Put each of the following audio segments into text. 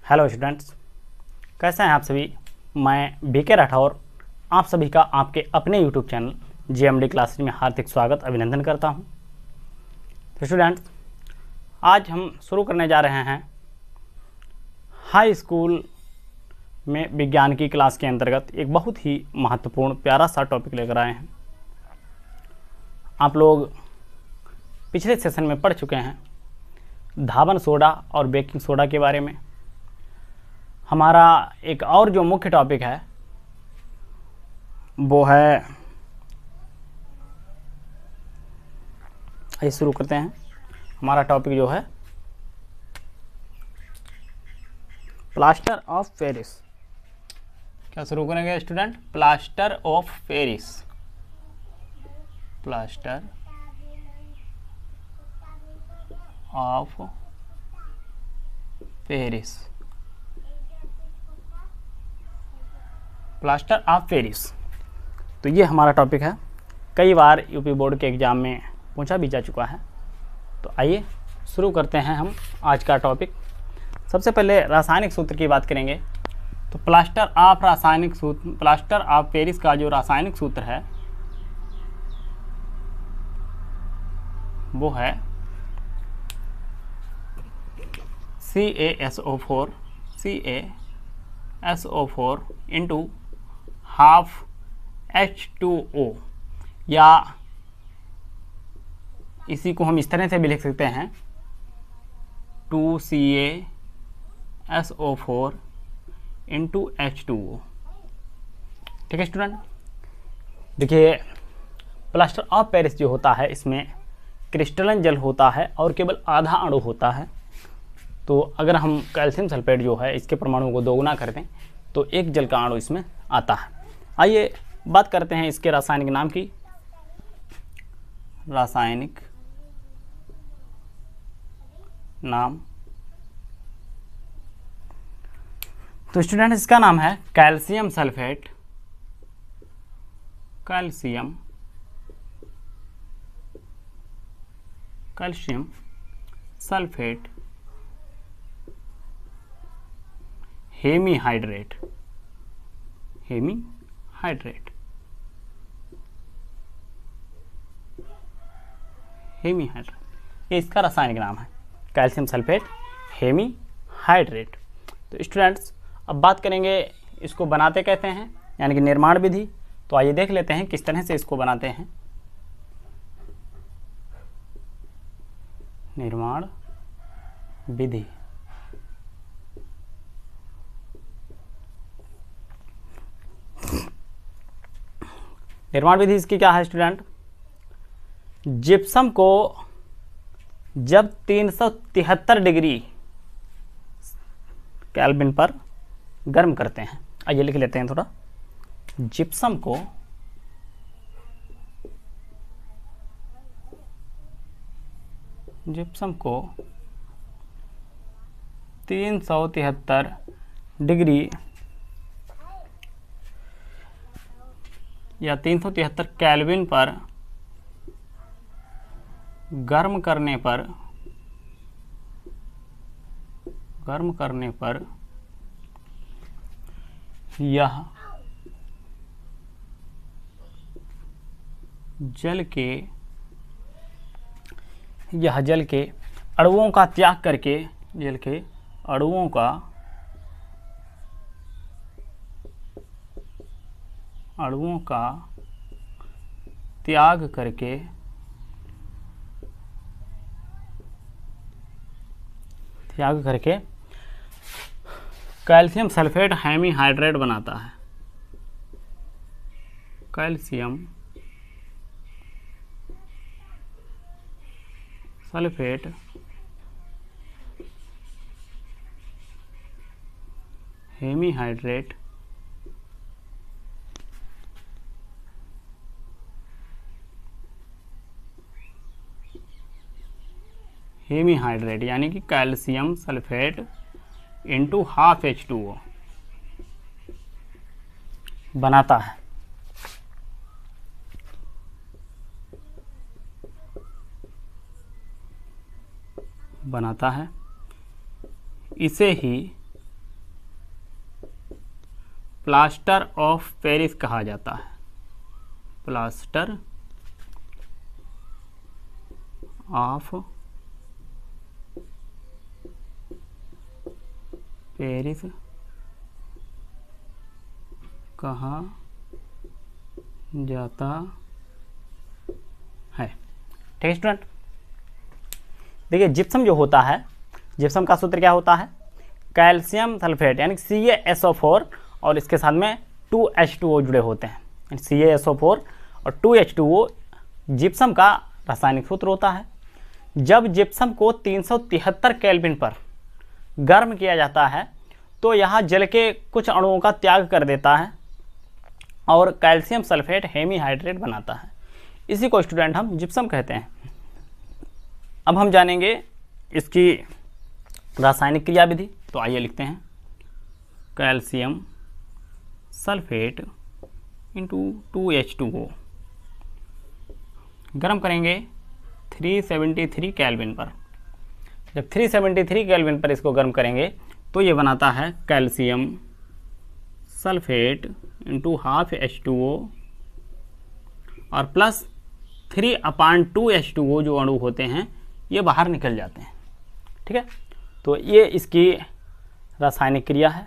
Hello students, कैसे हैं आप सभी। मैं बीके राठौर आप सभी का आपके अपने यूट्यूब चैनल जीएमडी क्लासेज में हार्दिक स्वागत अभिनंदन करता हूं। तो स्टूडेंट्स, आज हम शुरू करने जा रहे हैं हाई स्कूल में विज्ञान की क्लास के अंतर्गत एक बहुत ही महत्वपूर्ण प्यारा सा टॉपिक लेकर आए हैं। आप लोग पिछले सेशन में पढ़ चुके हैं धावन सोडा और बेकिंग सोडा के बारे में। हमारा एक और जो मुख्य टॉपिक है वो है, आइए शुरू करते हैं। हमारा टॉपिक जो है प्लास्टर ऑफ पेरिस। क्या शुरू करेंगे student? Plaster of Paris. Plaster of Paris. Plaster of Paris, तो ये हमारा टॉपिक है। कई बार यूपी बोर्ड के एग्ज़ाम में पूछा भी जा चुका है। तो आइए शुरू करते हैं हम आज का टॉपिक। सबसे पहले रासायनिक सूत्र की बात करेंगे। तो प्लास्टर ऑफ पेरिस का जो रासायनिक सूत्र है वो है CaSO4 इंटू हाफ H2O, या इसी को हम इस तरह से भी लिख सकते हैं 2CaSO4 इंटू H2O। ठीक है स्टूडेंट, देखिए प्लास्टर ऑफ पेरिस जो होता है इसमें क्रिस्टलन जल होता है और केवल आधा अणु होता है। तो अगर हम कैल्शियम सल्फेट जो है इसके परमाणु को दोगुना कर दें तो एक जल का अणु इसमें आता है। आइए बात करते हैं इसके रासायनिक नाम की। रासायनिक नाम, तो स्टूडेंट इसका नाम है calcium sulphate. Calcium sulphate hemihydrate. ये इसका रासायनिक नाम है, कैल्शियम सल्फेट हेमीहाइड्रेट। तो स्टूडेंट्स, अब बात करेंगे इसको बनाते कहते हैं, यानी कि निर्माण विधि। तो आइए देख लेते हैं किस तरह से इसको बनाते हैं। निर्माण विधि। निर्माण विधि इसकी क्या है स्टूडेंट? जिप्सम को जब 373 डिग्री केल्विन पर गर्म करते हैं, आइए लिख लेते हैं थोड़ा। जिप्सम को जिप्सम को 373 डिग्री या 373 केल्विन पर गर्म करने पर यह जल के अणुओं का त्याग करके त्याग करके कैल्शियम सल्फेट हेमीहाइड्रेट बनाता है। कैल्शियम सल्फेट हेमीहाइड्रेट यानी कि calcium sulphate into half H2O बनाता है। बनाता है। इसे ही प्लास्टर ऑफ पेरिस कहा जाता है। प्लास्टर ऑफ पेरिस कहा जाता है। ठीक है स्टूडेंट, देखिए जिप्सम जो होता है, जिप्सम का सूत्र क्या होता है, कैल्शियम सल्फेट यानी CaSO4 और इसके साथ में 2H2O जुड़े होते हैं। CaSO4 और 2H2O जिप्सम का रासायनिक सूत्र होता है। जब जिप्सम को 373 केल्विन पर गर्म किया जाता है तो यह जल के कुछ अणुओं का त्याग कर देता है और कैल्शियम सल्फेट हेमीहाइड्रेट बनाता है। इसी को स्टूडेंट हम जिप्सम कहते हैं। अब हम जानेंगे इसकी रासायनिक क्रिया विधि। तो आइए लिखते हैं कैल्शियम सल्फेट इंटू 2H2O। गर्म करेंगे 373 केल्विन पर। जब 373 केल्विन पर इसको गर्म करेंगे तो ये बनाता है calcium sulphate into half H2O और प्लस 3/2H2O जो अणु होते हैं ये बाहर निकल जाते हैं। ठीक है, तो ये इसकी रासायनिक क्रिया है।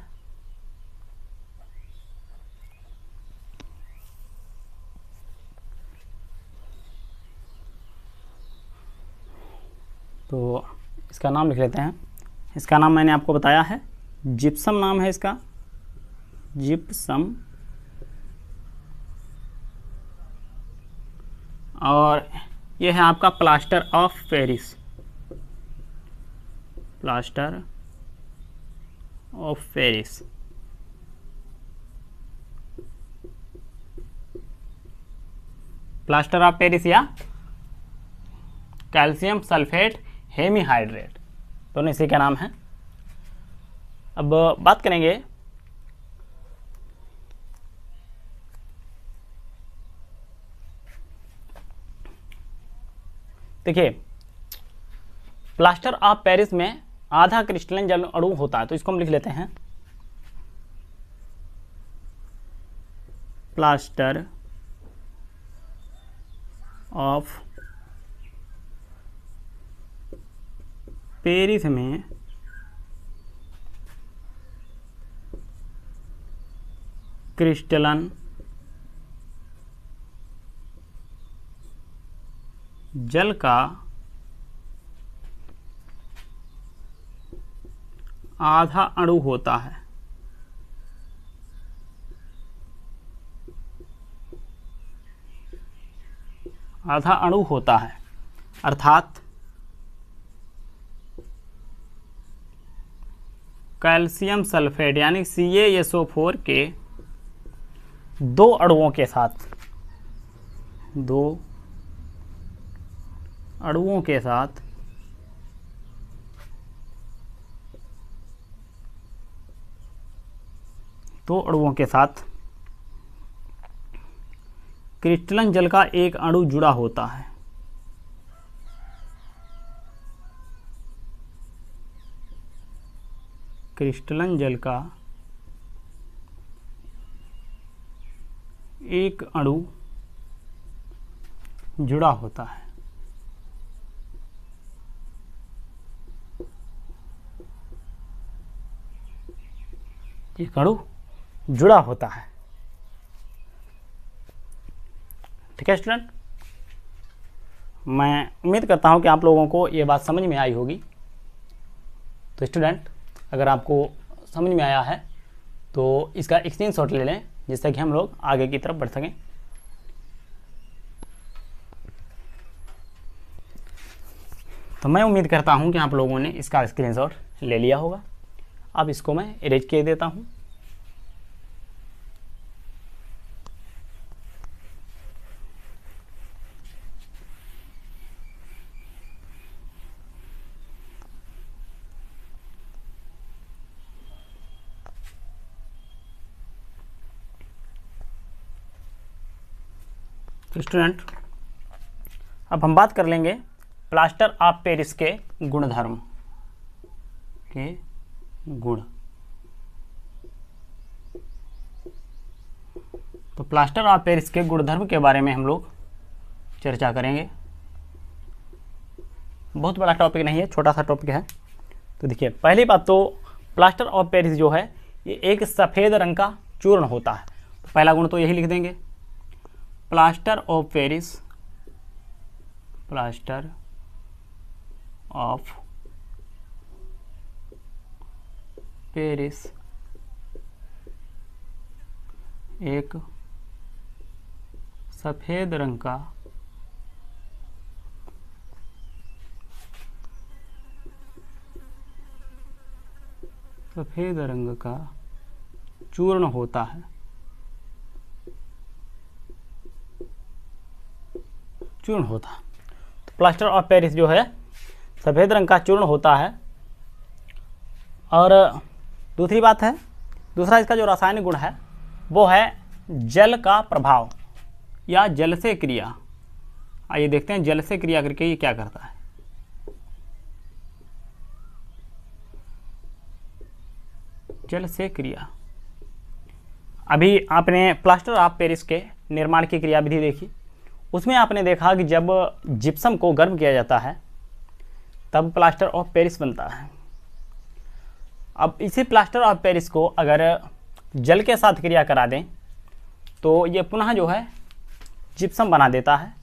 तो इसका नाम लिख लेते हैं। इसका नाम मैंने आपको बताया है, जिप्सम नाम है इसका, जिप्सम। और यह है आपका plaster of Paris, plaster of Paris. Plaster of Paris या कैल्शियम सल्फेट हेमीहाइड्रेट, दोनों इसी का नाम है। अब बात करेंगे देखिए प्लास्टर ऑफ पेरिस में आधा क्रिस्टलन जल अणु होता है, तो इसको हम लिख लेते हैं प्लास्टर ऑफ पेरिस में क्रिस्टलन जल का आधा अणु होता है। आधा अणु होता है अर्थात कैल्शियम सल्फेट यानी CaSO4 के दो अणुओं के साथ, दो अणुओं के साथ क्रिस्टलन जल का एक अणु जुड़ा होता है। क्रिस्टलन जल का एक अणु जुड़ा होता है। एक अणु जुड़ा होता है। ठीक है स्टूडेंट, मैं उम्मीद करता हूं कि आप लोगों को ये बात समझ में आई होगी। तो स्टूडेंट, अगर आपको समझ में आया है तो इसका स्क्रीनशॉट ले लें, जिससे कि हम लोग आगे की तरफ बढ़ सकें। तो मैं उम्मीद करता हूं कि आप लोगों ने इसका स्क्रीनशॉट ले लिया होगा। अब इसको मैं इरेज कर देता हूं। तो स्टूडेंट, अब हम बात कर लेंगे प्लास्टर ऑफ पेरिस के गुणधर्म के गुण। तो प्लास्टर ऑफ पेरिस के गुणधर्म के बारे में हम लोग चर्चा करेंगे। बहुत बड़ा टॉपिक नहीं है, छोटा सा टॉपिक है। तो देखिए, पहली बात तो प्लास्टर ऑफ पेरिस जो है ये एक सफ़ेद रंग का चूर्ण होता है। तो पहला गुण तो यही लिख देंगे, plaster of Paris, plaster of Paris एक सफ़ेद रंग का चूर्ण होता है। तो प्लास्टर ऑफ पेरिस जो है सफ़ेद रंग का चूर्ण होता है। और दूसरी बात है, दूसरा इसका जो रासायनिक गुण है वो है जल का प्रभाव या जल से क्रिया। आइए देखते हैं जल से क्रिया करके ये क्या करता है। जल से क्रिया, अभी आपने प्लास्टर ऑफ पेरिस के निर्माण की क्रियाविधि देखी, उसमें आपने देखा कि जब जिप्सम को गर्म किया जाता है तब प्लास्टर ऑफ पेरिस बनता है। अब इसी प्लास्टर ऑफ पेरिस को अगर जल के साथ क्रिया करा दें तो ये पुनः जो है जिप्सम बना देता है,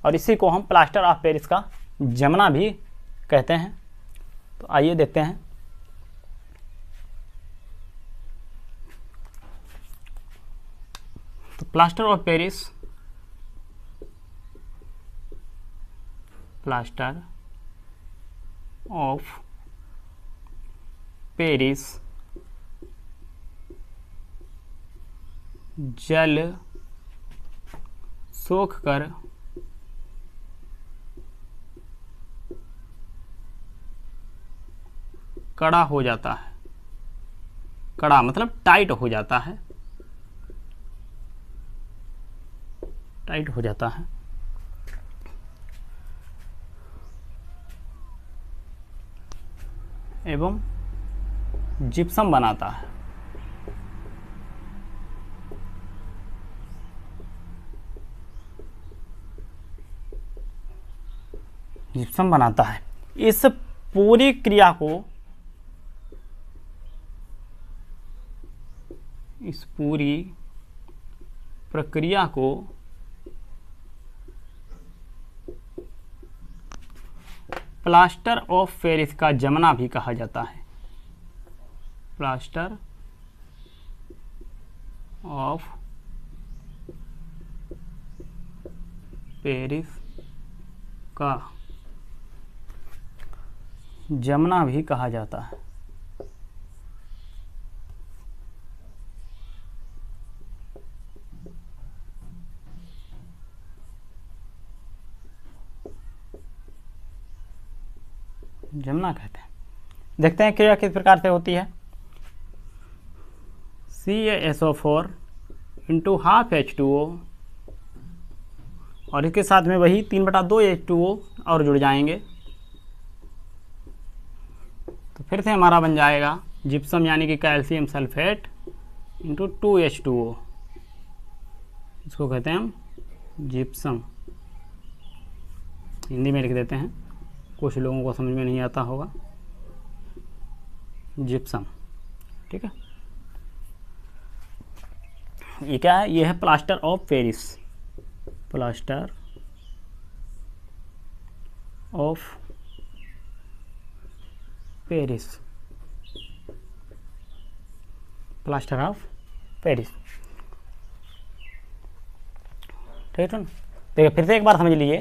और इसी को हम प्लास्टर ऑफ पेरिस का जमना भी कहते हैं। तो आइए देखते हैं। तो plaster of Paris, plaster of Paris जल सोख कर कड़ा हो जाता है। कड़ा मतलब टाइट हो जाता है, टाइट हो जाता है। एवं जिप्सम बनाता है। जिप्सम बनाता है। इस पूरी क्रिया को, इस पूरी प्रक्रिया को प्लास्टर ऑफ पेरिस का जमना भी कहा जाता है। प्लास्टर ऑफ पेरिस का जमना भी कहा जाता है। जमना कहते हैं। देखते हैं क्रिया किस प्रकार से होती है। CaSO4 इंटू हाफ H2O, और इसके साथ में वही 3/2 H2O और जुड़ जाएंगे। तो फिर से हमारा बन जाएगा जिप्सम यानी कि कैल्शियम सल्फेट इंटू 2 H2O। इसको कहते हैं हम जिप्सम। हिंदी में लिख देते हैं, कुछ लोगों को समझ में नहीं आता होगा। जिप्सम, ठीक है। ये क्या है? ये है plaster of Paris. Plaster of Paris, plaster of Paris, ठीक है ना। देखिए फिर से एक बार समझ लीजिए,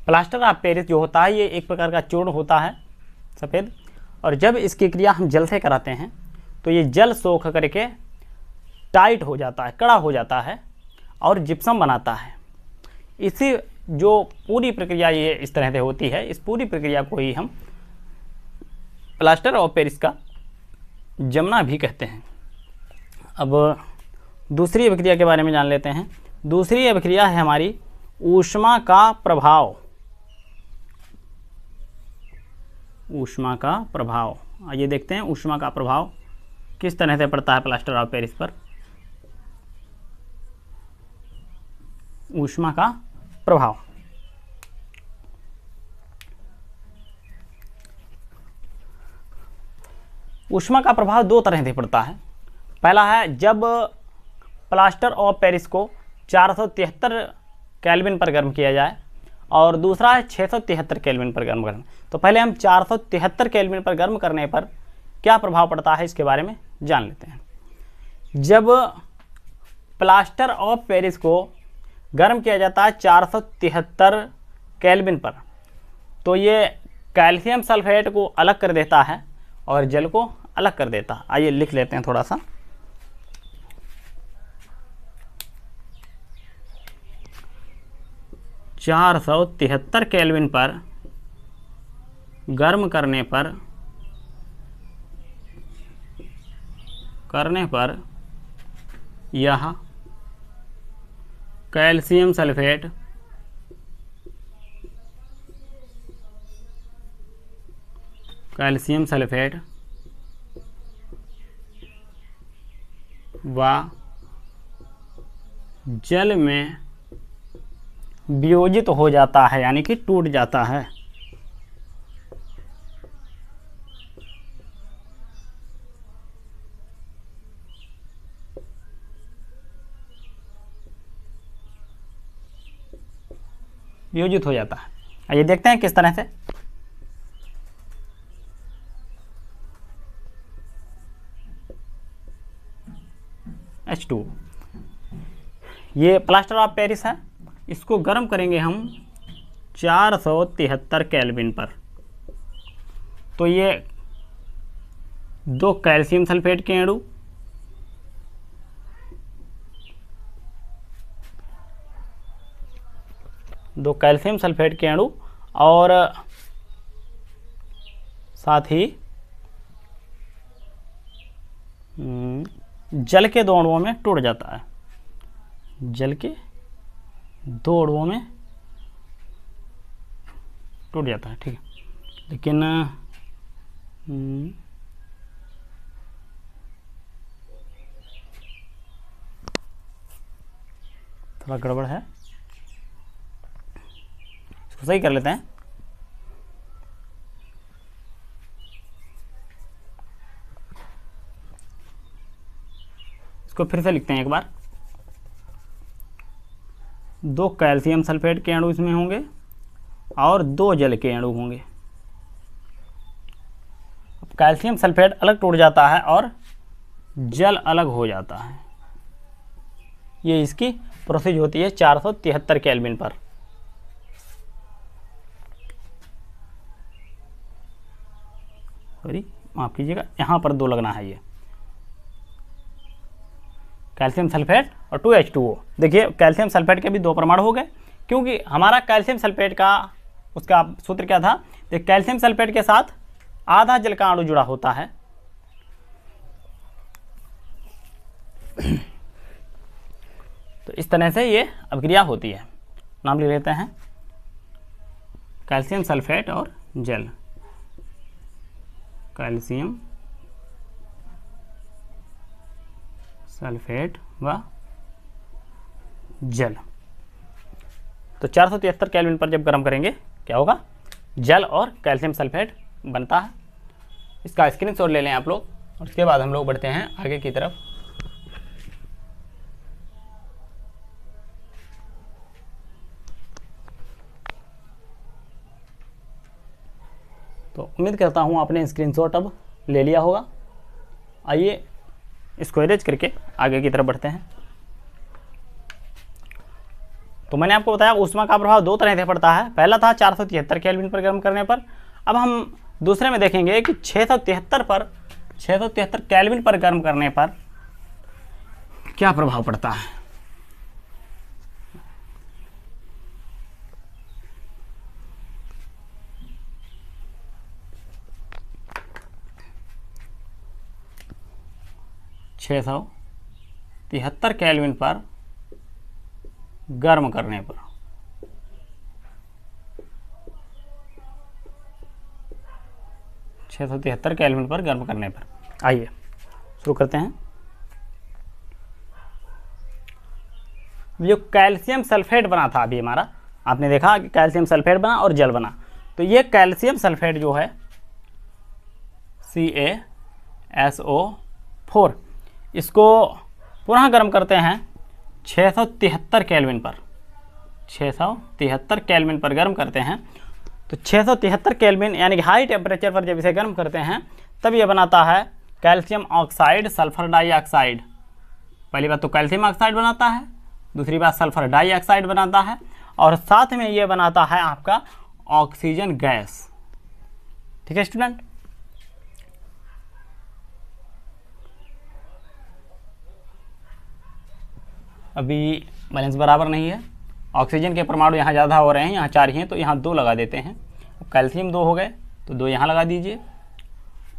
प्लास्टर ऑफ पेरिस जो होता है ये एक प्रकार का चूर्ण होता है सफ़ेद, और जब इसकी क्रिया हम जल से कराते हैं तो ये जल सोख करके टाइट हो जाता है, कड़ा हो जाता है और जिप्सम बनाता है। इसी जो पूरी प्रक्रिया ये इस तरह से होती है, इस पूरी प्रक्रिया को ही हम प्लास्टर ऑफ पेरिस का जमना भी कहते हैं। अब दूसरी अभिक्रिया के बारे में जान लेते हैं। दूसरी अभिक्रिया है हमारी ऊष्मा का प्रभाव। ऊष्मा का प्रभाव, आइए देखते हैं ऊष्मा का प्रभाव किस तरह से पड़ता है प्लास्टर ऑफ पेरिस पर। ऊष्मा का प्रभाव। ऊष्मा का प्रभाव दो तरह से पड़ता है। पहला है जब प्लास्टर ऑफ पेरिस को 473 केल्विन पर गर्म किया जाए, और दूसरा है 673 केल्विन पर गर्म करना। तो पहले हम 473 केल्विन पर गर्म करने पर क्या प्रभाव पड़ता है इसके बारे में जान लेते हैं। जब प्लास्टर ऑफ पेरिस को गर्म किया जाता है 473 केल्विन पर, तो ये कैल्शियम सल्फेट को अलग कर देता है और जल को अलग कर देता है। आइए लिख लेते हैं थोड़ा सा। चार 473 केल्विन पर गर्म करने पर यह कैल्शियम सल्फेट व जल में वियोजित हो जाता है, यानी कि टूट जाता है। वियोजित हो जाता है। आइए देखते हैं किस तरह से। H2, ये प्लास्टर ऑफ पेरिस है, इसको गर्म करेंगे हम 473 केल्विन पर। तो ये दो कैल्शियम सल्फेट के अणु और साथ ही जल के दो अणुओं में टूट जाता है। जल के दो अणुओं में टूट जाता है, ठीक है। लेकिन थोड़ा गड़बड़ है, इसको सही कर लेते हैं। इसको फिर से लिखते हैं एक बार। दो कैल्शियम सल्फेट के अणु इसमें होंगे और दो जल के अणु होंगे। अब कैल्शियम सल्फेट अलग टूट जाता है और जल अलग हो जाता है। ये इसकी प्रोसेस होती है 473 केल्विन पर। सॉरी, माफ कीजिएगा, यहाँ पर दो लगना है। ये कैल्शियम सल्फेट और 2H2O। देखिए कैल्शियम सल्फेट के भी दो परमाणु हो गए, क्योंकि हमारा कैल्शियम सल्फेट का उसका सूत्र क्या था। तो कैल्शियम सल्फेट के साथ आधा जल का अणु जुड़ा होता है। तो इस तरह से ये अभिक्रिया होती है। नाम ले लेते हैं कैल्शियम सल्फेट और जल। कैल्शियम सल्फेट व जल। तो 473 केल्विन पर जब गर्म करेंगे क्या होगा, जल और कैल्शियम सल्फेट बनता है। इसका स्क्रीनशॉट ले लें आप लोग, और उसके बाद हम लोग बढ़ते हैं आगे की तरफ। तो उम्मीद करता हूँ आपने स्क्रीनशॉट अब ले लिया होगा। आइए इसको इरेज करके आगे की तरफ बढ़ते हैं। तो मैंने आपको बताया ऊष्मा का प्रभाव दो तरह से पड़ता है। पहला था 473 केल्विन पर गर्म करने पर। अब हम दूसरे में देखेंगे कि 673 केल्विन पर गर्म करने पर क्या प्रभाव पड़ता है। छः 673 केल्विन पर गर्म करने पर 673 केल्विन पर गर्म करने पर। आइए शुरू करते हैं। जो कैल्शियम सल्फेट बना था अभी हमारा, आपने देखा कि कैल्शियम सल्फेट बना और जल बना, तो ये कैल्शियम सल्फेट जो है CaSO4, इसको पुनः गर्म करते हैं 673 केल्विन पर, 673 केल्विन पर गर्म करते हैं। तो 673 केल्विन यानी कि हाई टेम्परेचर पर जब इसे गर्म करते हैं तब ये बनाता है कैल्शियम ऑक्साइड सल्फर डाइऑक्साइड। पहली बात तो कैल्शियम ऑक्साइड बनाता है, दूसरी बात सल्फर डाइऑक्साइड बनाता है, और साथ में ये बनाता है आपका ऑक्सीजन गैस। ठीक है स्टूडेंट, अभी बैलेंस बराबर नहीं है, ऑक्सीजन के परमाणु यहाँ ज़्यादा हो रहे हैं, यहाँ 4 ही हैं तो यहाँ 2 लगा देते हैं। अब कैल्शियम 2 हो गए तो 2 यहाँ लगा दीजिए,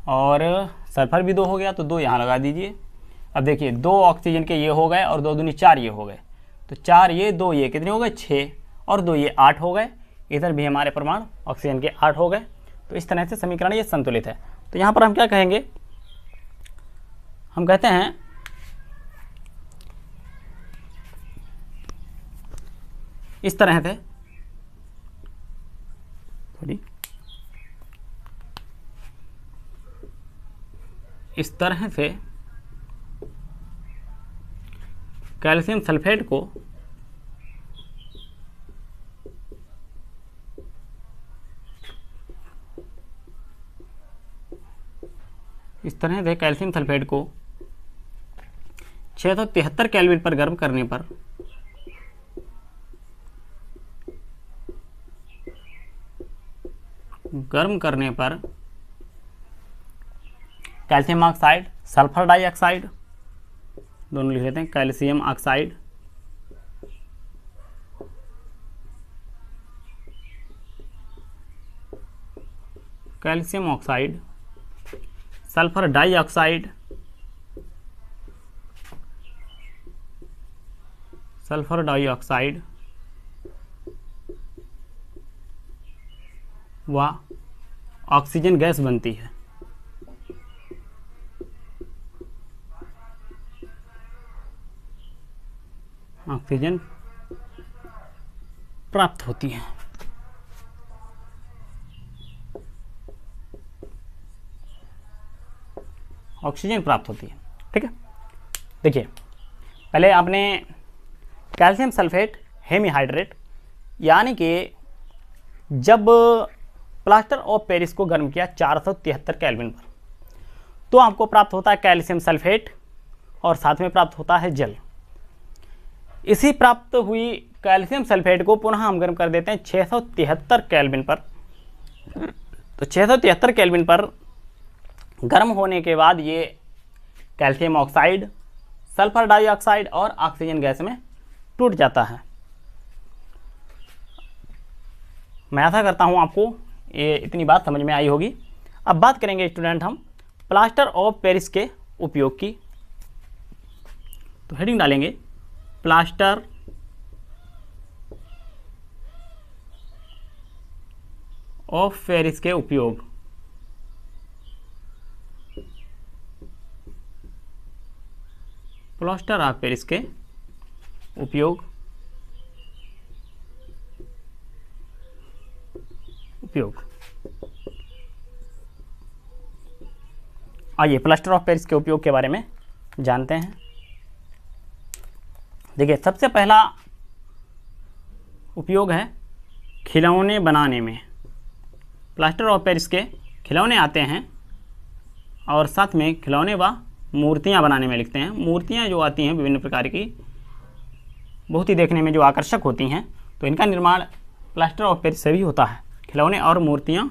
और सल्फर भी 2 हो गया तो 2 यहाँ लगा दीजिए। अब देखिए 2 ऑक्सीजन के ये हो गए और 2 दूनी 4 ये हो गए, तो 4 ये 2 ये कितने हो गए 6, और 2 ये 8 हो गए। इधर भी हमारे परमाणु ऑक्सीजन के 8 हो गए। तो इस तरह से समीकरण ये संतुलित है। तो यहाँ पर हम क्या कहेंगे, हम कहते हैं इस तरह से, इस तरह से कैल्शियम सल्फेट को इस तरह से कैल्शियम सल्फेट को 673 केल्विन पर गर्म करने पर कैल्शियम ऑक्साइड सल्फर डाइऑक्साइड दोनों लिख लेते हैं, कैल्शियम ऑक्साइड सल्फर डाइऑक्साइड व ऑक्सीजन गैस बनती है। ऑक्सीजन प्राप्त होती है। ऑक्सीजन प्राप्त होती है। ठीक है, देखिए पहले आपने कैल्शियम सल्फेट हेमीहाइड्रेट यानी कि जब प्लास्टर ऑफ पेरिस को गर्म किया 473 केल्विन पर, तो आपको प्राप्त होता है कैल्शियम सल्फेट और साथ में प्राप्त होता है जल। इसी प्राप्त हुई कैल्शियम सल्फेट को पुनः हम गर्म कर देते हैं 673 केल्विन पर। तो 673 केल्विन पर गर्म होने के बाद ये कैल्शियम ऑक्साइड सल्फर डाइऑक्साइड और ऑक्सीजन गैस में टूट जाता है। मैं आशा करता हूँ आपको ये इतनी बात समझ में आई होगी। अब बात करेंगे स्टूडेंट हम प्लास्टर ऑफ पेरिस के उपयोग की। तो हेडिंग डालेंगे प्लास्टर ऑफ पेरिस के उपयोग। प्लास्टर ऑफ पेरिस के उपयोग आइए प्लास्टर ऑफ पेरिस के उपयोग के बारे में जानते हैं। देखिए सबसे पहला उपयोग है खिलौने बनाने में। प्लास्टर ऑफ पेरिस के खिलौने आते हैं और साथ में खिलौने व मूर्तियाँ बनाने में लिखते हैं। मूर्तियाँ जो आती हैं विभिन्न प्रकार की, बहुत ही देखने में जो आकर्षक होती हैं, तो इनका निर्माण प्लास्टर ऑफ पेरिस से भी होता है। खिलौने और मूर्तियाँ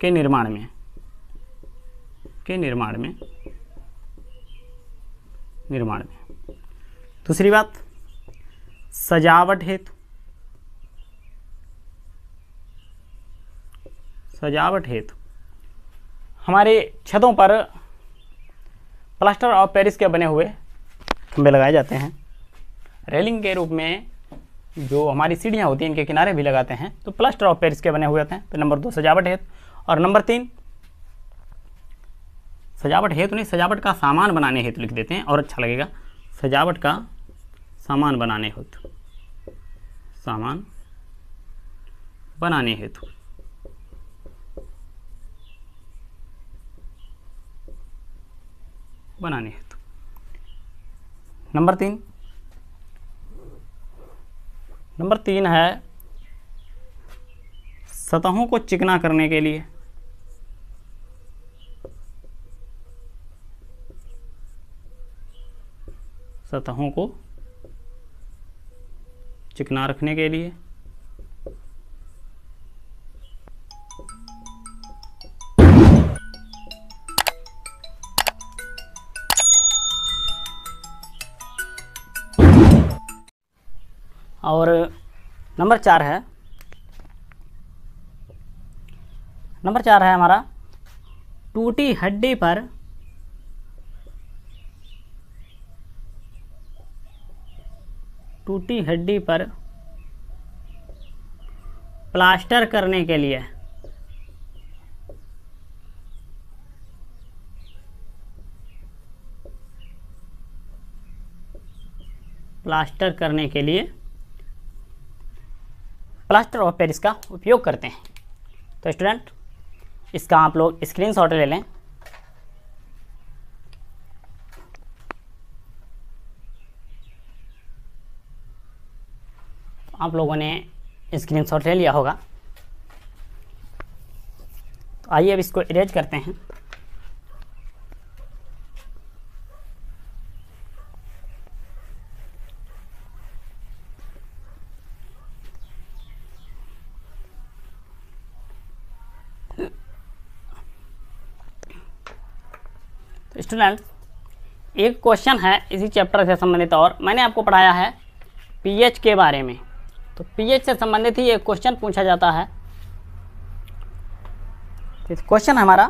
के निर्माण में दूसरी बात सजावट हेतु हमारे छतों पर प्लास्टर ऑफ पेरिस के बने हुए खंभे लगाए जाते हैं। रेलिंग के रूप में जो हमारी सीढ़ियाँ होती हैं इनके किनारे भी लगाते हैं, तो प्लास्टर ऑफ पेरिस के बने हुए होते हैं। तो नंबर 2 सजावट हेतु, और नंबर 3 सजावट हेतु नहीं, सजावट का सामान बनाने हेतु लिख देते हैं और अच्छा लगेगा। सजावट का सामान बनाने हेतु, सामान बनाने हेतु। बनाने हेतु। नंबर तीन है सतहों को चिकना करने के लिए, सतहों को चिकना रखने के लिए। और नंबर चार है हमारा टूटी हड्डी पर प्लास्टर करने के लिए, प्लास्टर ऑफ पेरिस का उपयोग करते हैं। तो स्टूडेंट इसका आप लोग स्क्रीनशॉट ले लें। आप लोगों ने स्क्रीनशॉट ले लिया होगा। तो आइए अब इसको इरेज करते हैं। तो स्टूडेंट एक क्वेश्चन है इसी चैप्टर से संबंधित, और मैंने आपको पढ़ाया है पीएच के बारे में। तो पीएच से संबंधित ही एक क्वेश्चन पूछा जाता है। क्वेश्चन हमारा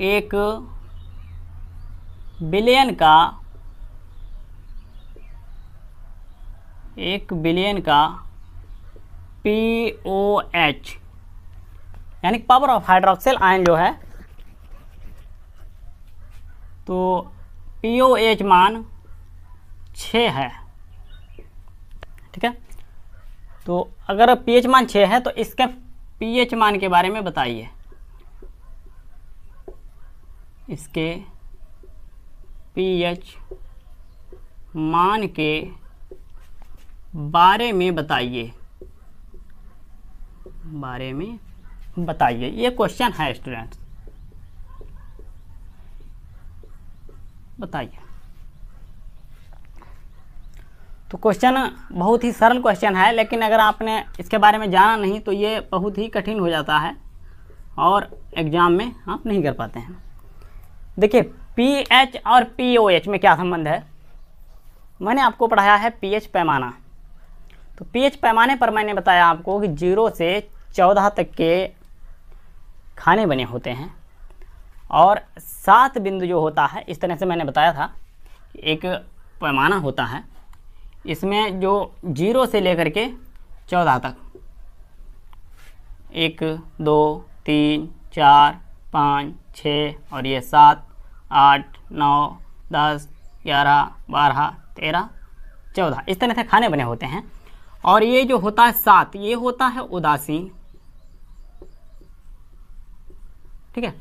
एक बिलियन का POH यानी पावर ऑफ हाइड्रोक्सिल आयन जो है, तो POH मान 6 है। ठीक है, तो अगर pH मान 6 है तो इसके pH मान के बारे में बताइए। इसके pH मान के बारे में बताइए। ये क्वेश्चन है स्टूडेंट्स, बताइए। तो क्वेश्चन बहुत ही सरल क्वेश्चन है, लेकिन अगर आपने इसके बारे में जाना नहीं तो ये बहुत ही कठिन हो जाता है और एग्जाम में आप नहीं कर पाते हैं। देखिए pH और POH में क्या संबंध है। मैंने आपको पढ़ाया है pH पैमाना। तो pH पैमाने पर मैंने बताया आपको कि 0 से 14 तक के खाने बने होते हैं, और 7 बिंदु जो होता है, इस तरह से मैंने बताया था एक पैमाना होता है। इसमें जो 0 से लेकर के 14 तक 1 2 3 4 5 6 और ये 7 8 9 10 11 12 13 14 इस तरह से खाने बने होते हैं। और ये जो होता है 7, ये होता है उदासीन। ठीक है,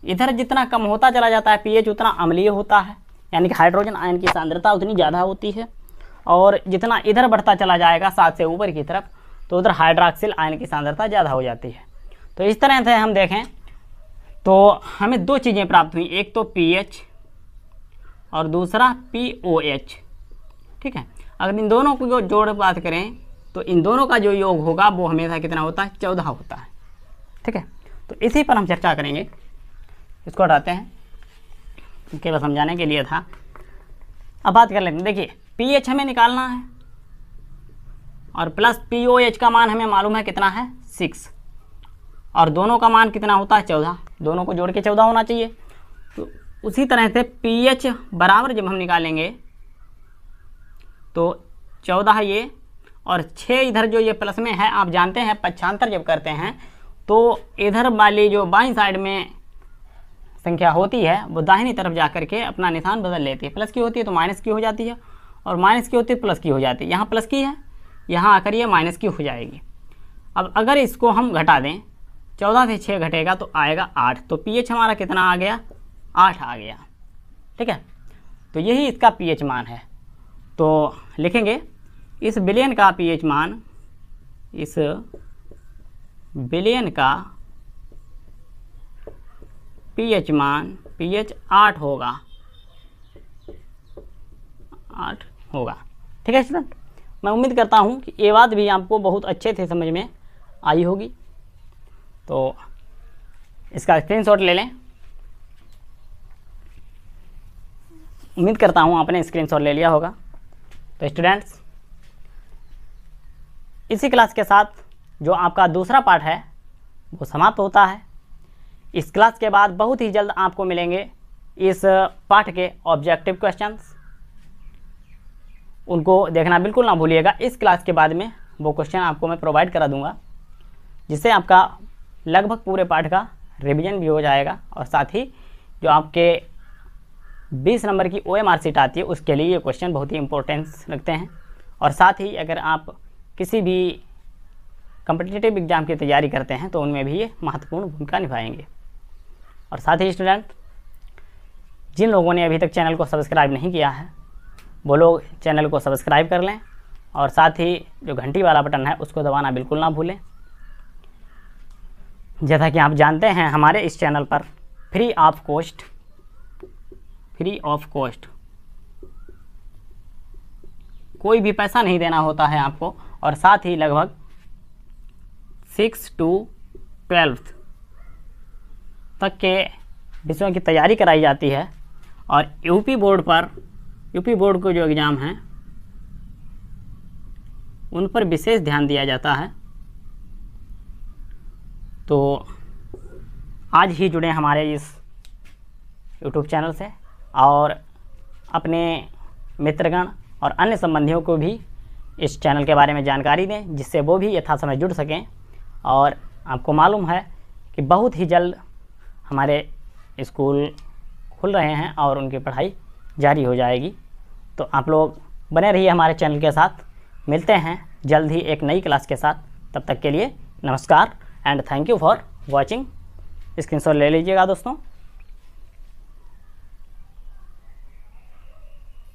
इधर जितना कम होता चला जाता है pH उतना अम्लीय होता है, यानी कि हाइड्रोजन आयन की सांद्रता उतनी ज़्यादा होती है। और जितना इधर बढ़ता चला जाएगा 7 से ऊपर की तरफ, तो उधर हाइड्रोक्सिल आयन की सांद्रता ज़्यादा हो जाती है। तो इस तरह से हम देखें तो हमें 2 चीज़ें प्राप्त हुई, एक तो pH और दूसरा POH। ठीक है, अगर इन दोनों को जोड़ बात करें तो इन दोनों का जो योग होगा वो हमेशा कितना होता है, 14 होता है। ठीक है, तो इसी पर हम चर्चा करेंगे। इसको हटाते हैं, केवल समझाने के लिए था। अब बात कर लेते हैं। देखिए pH हमें निकालना है और प्लस POH का मान हमें मालूम है कितना है, 6, और दोनों का मान कितना होता है, 14। दोनों को जोड़ के 14 होना चाहिए। तो उसी तरह से pH बराबर जब हम निकालेंगे तो 14 ये और 6 इधर जो ये प्लस में है, आप जानते हैं पक्षांतर जब करते हैं तो इधर वाली जो बाईं साइड में संख्या होती है वो दाहिनी तरफ जा करके अपना निशान बदल लेती है। प्लस की होती है तो माइनस की हो जाती है, और माइनस की होती है प्लस की हो जाती है। यहाँ प्लस की है, यहाँ आकर ये माइनस की हो जाएगी। अब अगर इसको हम घटा दें, 14 से 6 घटेगा तो आएगा 8, तो pH हमारा कितना आ गया, 8 आ गया। ठीक है, तो यही इसका pH मान है। तो लिखेंगे इस बिलियन का pH मान, इस बिलियन का pH मान, pH 8 होगा, 8 होगा। ठीक है स्टूडेंट, मैं उम्मीद करता हूँ कि ये बात भी आपको बहुत अच्छे से समझ में आई होगी। तो इसका स्क्रीनशॉट ले लें। उम्मीद करता हूँ आपने स्क्रीनशॉट ले लिया होगा। तो स्टूडेंट्स, इसी क्लास के साथ जो आपका दूसरा पार्ट है वो समाप्त होता है। इस क्लास के बाद बहुत ही जल्द आपको मिलेंगे इस पाठ के ऑब्जेक्टिव क्वेश्चंस, उनको देखना बिल्कुल ना भूलिएगा। इस क्लास के बाद में वो क्वेश्चन आपको मैं प्रोवाइड करा दूंगा, जिससे आपका लगभग पूरे पाठ का रिवीजन भी हो जाएगा, और साथ ही जो आपके 20 नंबर की OMR सीट आती है उसके लिए ये क्वेश्चन बहुत ही इंपॉर्टेंस रखते हैं। और साथ ही अगर आप किसी भी कॉम्पिटिटिव एग्ज़ाम की तैयारी करते हैं तो उनमें भी ये महत्वपूर्ण भूमिका निभाएंगे। और साथ ही स्टूडेंट, जिन लोगों ने अभी तक चैनल को सब्सक्राइब नहीं किया है वो लोग चैनल को सब्सक्राइब कर लें, और साथ ही जो घंटी वाला बटन है उसको दबाना बिल्कुल ना भूलें। जैसा कि आप जानते हैं, हमारे इस चैनल पर फ्री ऑफ कॉस्ट कोई भी पैसा नहीं देना होता है आपको, और साथ ही लगभग 6 to 12 तक के विषयों की तैयारी कराई जाती है। और यूपी बोर्ड को जो एग्ज़ाम हैं उन पर विशेष ध्यान दिया जाता है। तो आज ही जुड़े हमारे इस यूट्यूब चैनल से, और अपने मित्रगण और अन्य संबंधियों को भी इस चैनल के बारे में जानकारी दें, जिससे वो भी यथासमय जुड़ सकें। और आपको मालूम है कि बहुत ही जल्द हमारे स्कूल खुल रहे हैं और उनकी पढ़ाई जारी हो जाएगी। तो आप लोग बने रहिए हमारे चैनल के साथ। मिलते हैं जल्द ही एक नई क्लास के साथ। तब तक के लिए नमस्कार and thank you for watching. Screenshot ले लीजिएगा दोस्तों।